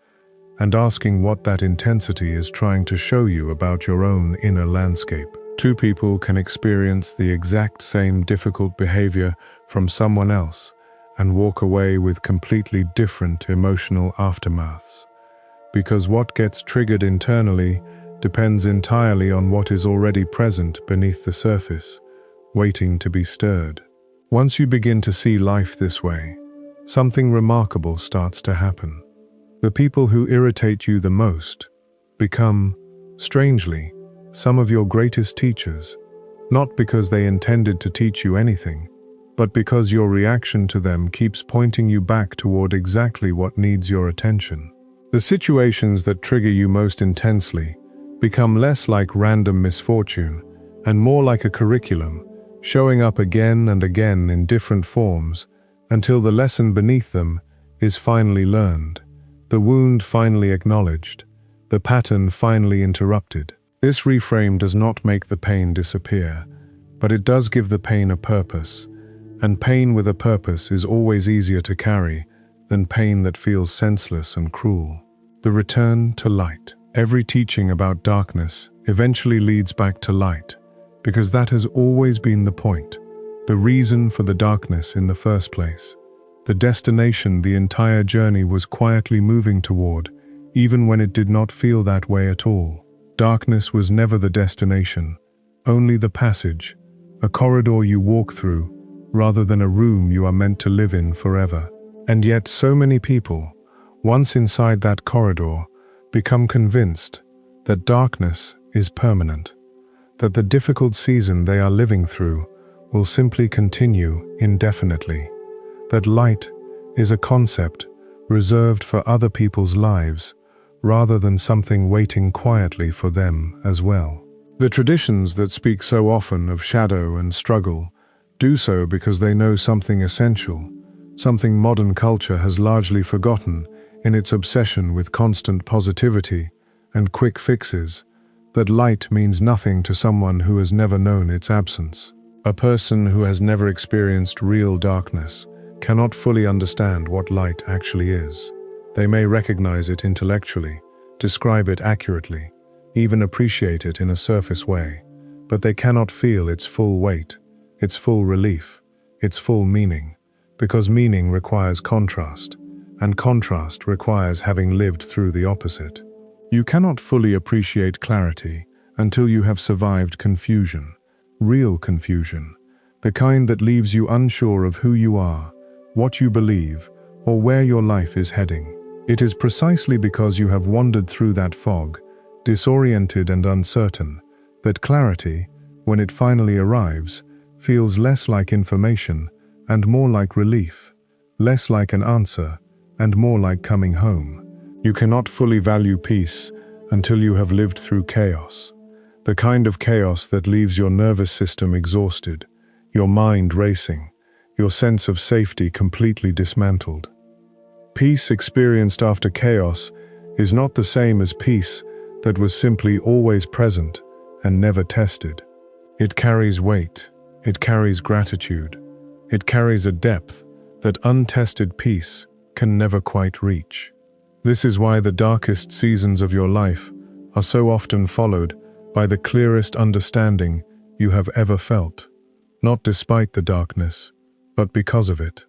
and asking what that intensity is trying to show you about your own inner landscape. Two people can experience the exact same difficult behavior from someone else and walk away with completely different emotional aftermaths. Because what gets triggered internally depends entirely on what is already present beneath the surface, waiting to be stirred. Once you begin to see life this way, something remarkable starts to happen. The people who irritate you the most become, strangely, some of your greatest teachers, not because they intended to teach you anything, but because your reaction to them keeps pointing you back toward exactly what needs your attention. The situations that trigger you most intensely become less like random misfortune and more like a curriculum, showing up again and again in different forms until the lesson beneath them is finally learned, the wound finally acknowledged, the pattern finally interrupted. This reframe does not make the pain disappear, but it does give the pain a purpose, and pain with a purpose is always easier to carry than pain that feels senseless and cruel. The return to light. Every teaching about darkness eventually leads back to light, because that has always been the point, the reason for the darkness in the first place, the destination the entire journey was quietly moving toward, even when it did not feel that way at all. Darkness was never the destination, only the passage, a corridor you walk through, rather than a room you are meant to live in forever. And yet so many people, once inside that corridor, become convinced that darkness is permanent, that the difficult season they are living through will simply continue indefinitely, that light is a concept reserved for other people's lives, rather than something waiting quietly for them as well. The traditions that speak so often of shadow and struggle do so because they know something essential, something modern culture has largely forgotten in its obsession with constant positivity and quick fixes, that light means nothing to someone who has never known its absence. A person who has never experienced real darkness cannot fully understand what light actually is. They may recognize it intellectually, describe it accurately, even appreciate it in a surface way, but they cannot feel its full weight, its full relief, its full meaning, because meaning requires contrast, and contrast requires having lived through the opposite. You cannot fully appreciate clarity until you have survived confusion, real confusion, the kind that leaves you unsure of who you are, what you believe, or where your life is heading. It is precisely because you have wandered through that fog, disoriented and uncertain, that clarity, when it finally arrives, feels less like information and more like relief, less like an answer and more like coming home. You cannot fully value peace until you have lived through chaos. The kind of chaos that leaves your nervous system exhausted, your mind racing, your sense of safety completely dismantled. Peace experienced after chaos is not the same as peace that was simply always present and never tested. It carries weight, it carries gratitude, it carries a depth that untested peace can never quite reach. This is why the darkest seasons of your life are so often followed by the clearest understanding you have ever felt, not despite the darkness, but because of it.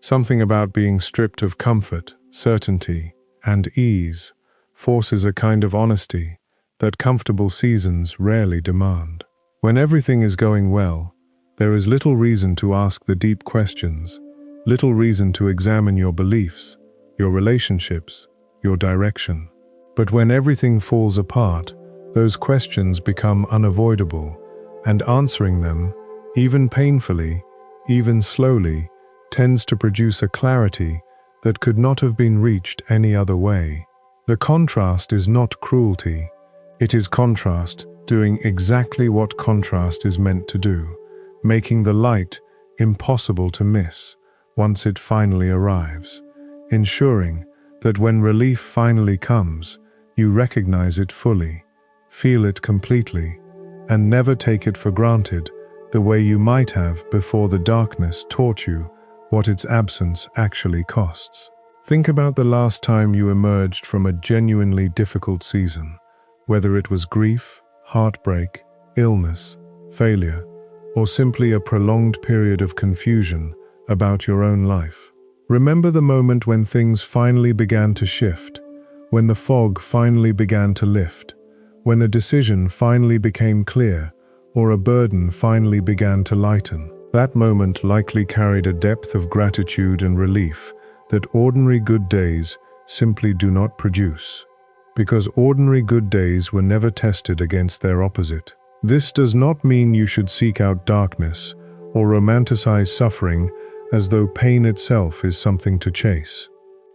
Something about being stripped of comfort, certainty, and ease forces a kind of honesty that comfortable seasons rarely demand. When everything is going well, there is little reason to ask the deep questions, little reason to examine your beliefs, your relationships, your direction. But when everything falls apart, those questions become unavoidable, and answering them, even painfully, even slowly, tends to produce a clarity that could not have been reached any other way. The contrast is not cruelty, it is contrast doing exactly what contrast is meant to do, making the light impossible to miss once it finally arrives, ensuring that when relief finally comes, you recognize it fully, feel it completely, and never take it for granted the way you might have before the darkness taught you what its absence actually costs. Think about the last time you emerged from a genuinely difficult season, whether it was grief, heartbreak, illness, failure, or simply a prolonged period of confusion about your own life. Remember the moment when things finally began to shift, when the fog finally began to lift, when a decision finally became clear, or a burden finally began to lighten. That moment likely carried a depth of gratitude and relief that ordinary good days simply do not produce, because ordinary good days were never tested against their opposite. This does not mean you should seek out darkness or romanticize suffering as though pain itself is something to chase.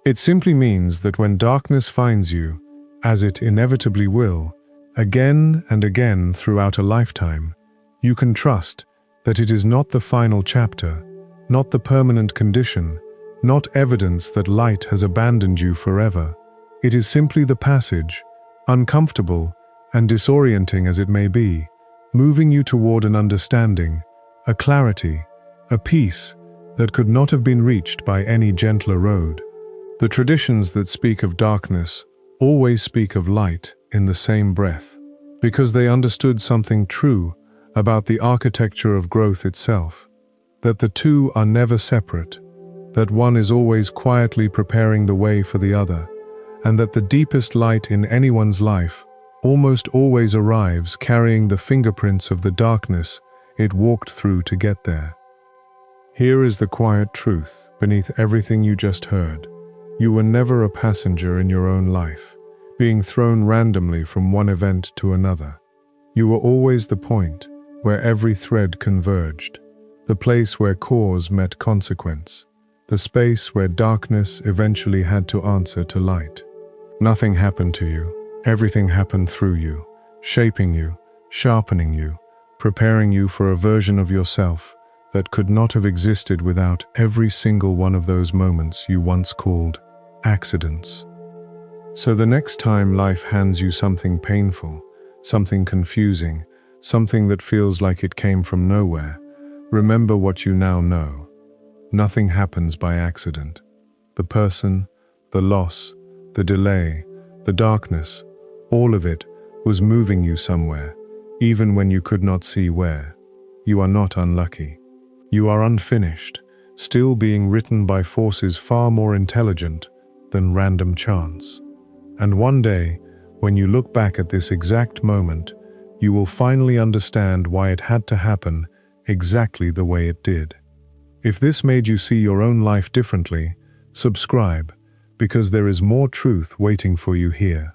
It simply means that when darkness finds you, as it inevitably will, again and again throughout a lifetime, you can trust that it is not the final chapter, not the permanent condition, not evidence that light has abandoned you forever. It is simply the passage, uncomfortable and disorienting as it may be, moving you toward an understanding, a clarity, a peace that could not have been reached by any gentler road. The traditions that speak of darkness always speak of light in the same breath, because they understood something true about the architecture of growth itself, that the two are never separate, that one is always quietly preparing the way for the other, and that the deepest light in anyone's life almost always arrives carrying the fingerprints of the darkness it walked through to get there. Here is the quiet truth beneath everything you just heard. You were never a passenger in your own life, being thrown randomly from one event to another. You were always the point where every thread converged, the place where cause met consequence, the space where darkness eventually had to answer to light. Nothing happened to you, everything happened through you, shaping you, sharpening you, preparing you for a version of yourself that could not have existed without every single one of those moments you once called accidents. So the next time life hands you something painful, something confusing, something that feels like it came from nowhere, remember what you now know. Nothing happens by accident. The person, the loss, the delay, the darkness, all of it was moving you somewhere, even when you could not see where. You are not unlucky. You are unfinished, still being written by forces far more intelligent than random chance. And one day, when you look back at this exact moment, you will finally understand why it had to happen exactly the way it did. If this made you see your own life differently, subscribe, because there is more truth waiting for you here.